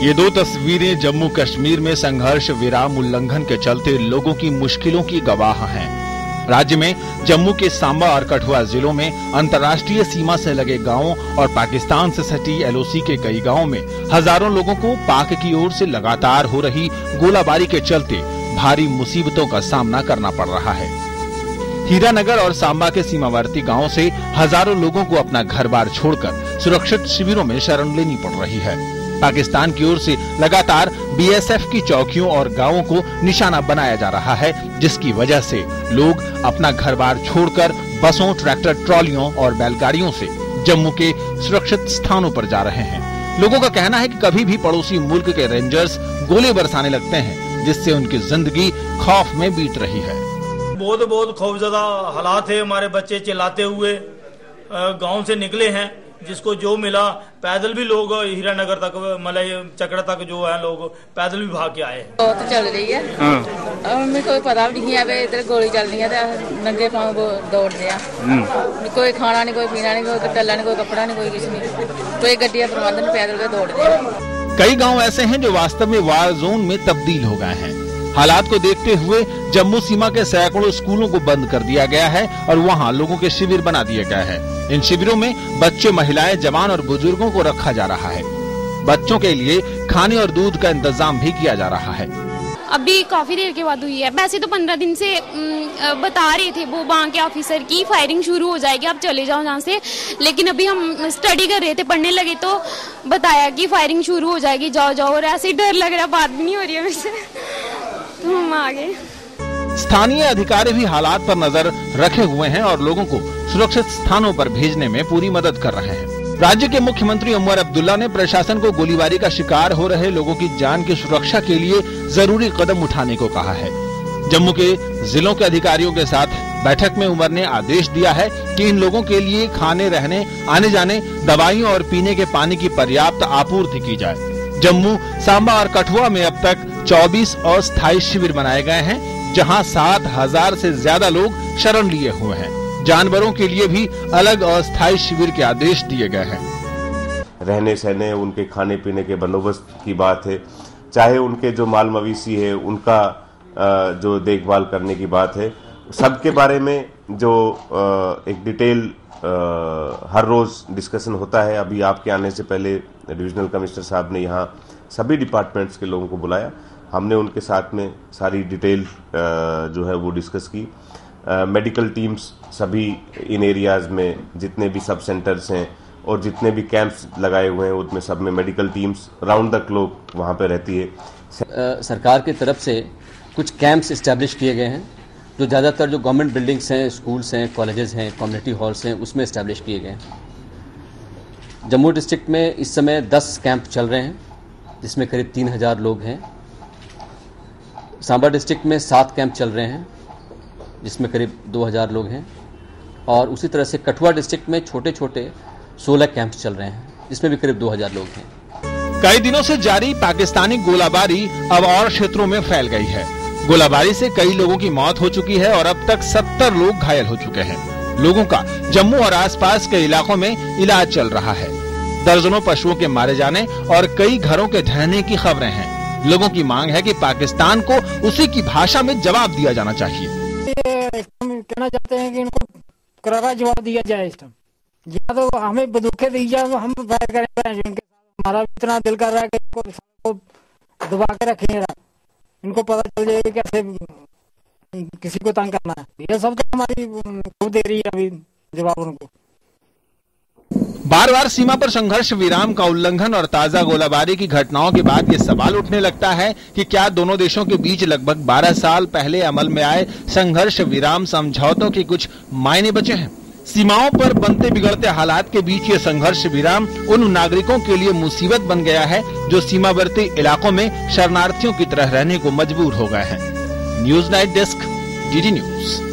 ये दो तस्वीरें जम्मू कश्मीर में संघर्ष विराम उल्लंघन के चलते लोगों की मुश्किलों की गवाह हैं। राज्य में जम्मू के सांबा और कठुआ जिलों में अंतर्राष्ट्रीय सीमा से लगे गांवों और पाकिस्तान से सटी एलओसी के कई गांवों में हजारों लोगों को पाक की ओर से लगातार हो रही गोलाबारी के चलते भारी मुसीबतों का सामना करना पड़ रहा है। हीरानगर और सांबा के सीमावर्ती गांवों से हजारों लोगों को अपना घर बार छोड़कर सुरक्षित शिविरों में शरण लेनी पड़ रही है। पाकिस्तान की ओर से लगातार बीएसएफ की चौकियों और गांवों को निशाना बनाया जा रहा है, जिसकी वजह से लोग अपना घर बार छोड़कर बसों, ट्रैक्टर, ट्रॉलियों और बैलगाड़ियों से जम्मू के सुरक्षित स्थानों पर जा रहे हैं। लोगों का कहना है कि कभी भी पड़ोसी मुल्क के रेंजर्स गोले बरसाने लगते हैं, जिससे उनकी जिंदगी खौफ में बीत रही है। बहुत खौफजदा हालात है। हमारे बच्चे चिल्लाते हुए गांव से निकले हैं, जिसको जो मिला पैदल भी लोग हीरानगर तक, मतलब चकड़ा तक जो है लोग पैदल भी भाग के आए हैं। तो चल रही है, हमें कोई पता भी नहीं है, इधर गोली चल रही है, नंगे पांव दौड़ रहे हैं। कोई खाना नहीं, कोई पीना नहीं, कोई टल्ला नहीं, कोई कपड़ा नहीं, कोई कुछ नहीं, कोई गड्डिया प्रबंधन पैदल के दौड़ रहे हैं। कई गाँव ऐसे हैं जो वास्तव में वार जोन में तब्दील हो गए हैं। हालात को देखते हुए जम्मू सीमा के सैकड़ों स्कूलों को बंद कर दिया गया है और वहां लोगों के शिविर बना दिए गए हैं। इन शिविरों में बच्चे, महिलाएं, जवान और बुजुर्गों को रखा जा रहा है। बच्चों के लिए खाने और दूध का इंतजाम भी किया जा रहा है। अभी काफी देर के बाद हुई है। वैसे तो 15 दिन से बता रहे थे वो वहाँ के ऑफिसर की फायरिंग शुरू हो जाएगी, आप चले जाओ यहाँ से, लेकिन अभी हम स्टडी कर रहे थे, पढ़ने लगे तो बताया कि फायरिंग शुरू हो जाएगी, जाओ जाओ, और ऐसे डर लग रहा, बात भी नहीं हो रही है वैसे, तो हम आ गए। स्थानीय अधिकारी भी हालात पर नजर रखे हुए हैं और लोगों को सुरक्षित स्थानों पर भेजने में पूरी मदद कर रहे हैं। राज्य के मुख्यमंत्री उमर अब्दुल्ला ने प्रशासन को गोलीबारी का शिकार हो रहे लोगों की जान की सुरक्षा के लिए जरूरी कदम उठाने को कहा है। जम्मू के जिलों के अधिकारियों के साथ बैठक में उमर ने आदेश दिया है कि इन लोगों के लिए खाने, रहने, आने जाने, दवाइयों और पीने के पानी की पर्याप्त आपूर्ति की जाए। जम्मू, सांबा और कठुआ में अब तक 24 अस्थायी शिविर बनाए गए हैं, जहां 7000 से ज्यादा लोग शरण लिए हुए हैं। जानवरों के लिए भी अलग अस्थायी शिविर के आदेश दिए गए हैं। रहने सहने, उनके खाने पीने के बंदोबस्त की बात है, चाहे उनके जो माल मवेशी है उनका जो देखभाल करने की बात है, सबके बारे में जो एक डिटेल हर रोज डिस्कशन होता है। अभी आपके आने से पहले डिविजनल कमिश्नर साहब ने यहाँ सभी डिपार्टमेंट्स के लोगों को बुलाया, हमने उनके साथ में सारी डिटेल जो है वो डिस्कस की। मेडिकल टीम्स सभी इन एरियाज में जितने भी सब सेंटर्स हैं और जितने भी कैंप्स लगाए हुए हैं उनमें सब में medical teams round the clock वहाँ पे रहती है। सरकार की तरफ से कुछ कैंप्स इस्टेब्लिश किए गए हैं, जो ज़्यादातर जो गवर्नमेंट बिल्डिंग्स हैं, स्कूल्स हैं, कॉलेजेस हैं, कम्युनिटी हॉल्स हैं, उसमें इस्टेब्लिश किए गए हैं। जम्मू डिस्ट्रिक्ट में इस समय 10 कैंप चल रहे हैं, जिसमें करीब 3000 लोग हैं। सांबा डिस्ट्रिक्ट में 7 कैंप चल रहे हैं, जिसमें करीब 2000 लोग हैं, और उसी तरह से कठुआ डिस्ट्रिक्ट में छोटे छोटे 16 कैंप चल रहे हैं, जिसमें भी करीब 2000 लोग हैं। कई दिनों से जारी पाकिस्तानी गोलाबारी अब और क्षेत्रों में फैल गई है। गोलाबारी से कई लोगों की मौत हो चुकी है और अब तक 70 लोग घायल हो चुके हैं। लोगों का जम्मू और आसपास के इलाकों में इलाज चल रहा है। दर्जनों पशुओं के मारे जाने और कई घरों के ढहने की खबरें हैं। लोगों की मांग है कि पाकिस्तान को उसी की भाषा में जवाब दिया जाना चाहिए। हम कहना चाहते हैं कि इनको करारा जवाब दिया जाए। इस टाइम या तो हमें बंदूकें दी जाए, हम फायर करें। हमारा इतना दिल कर रहा है कि इनको दबा के रखें, इनको पता चल जाए कैसे किसी को तंग करना है। ये सब तो हमारी खुद दे रही है अभी जवाब उनको। बार बार सीमा पर संघर्ष विराम का उल्लंघन और ताजा गोलाबारी की घटनाओं के बाद ये सवाल उठने लगता है कि क्या दोनों देशों के बीच लगभग 12 साल पहले अमल में आए संघर्ष विराम समझौतों के कुछ मायने बचे हैं। सीमाओं पर बनते बिगड़ते हालात के बीच ये संघर्ष विराम उन नागरिकों के लिए मुसीबत बन गया है जो सीमावर्ती इलाकों में शरणार्थियों की तरह रहने को मजबूर हो गए हैं। News night desk, DD news.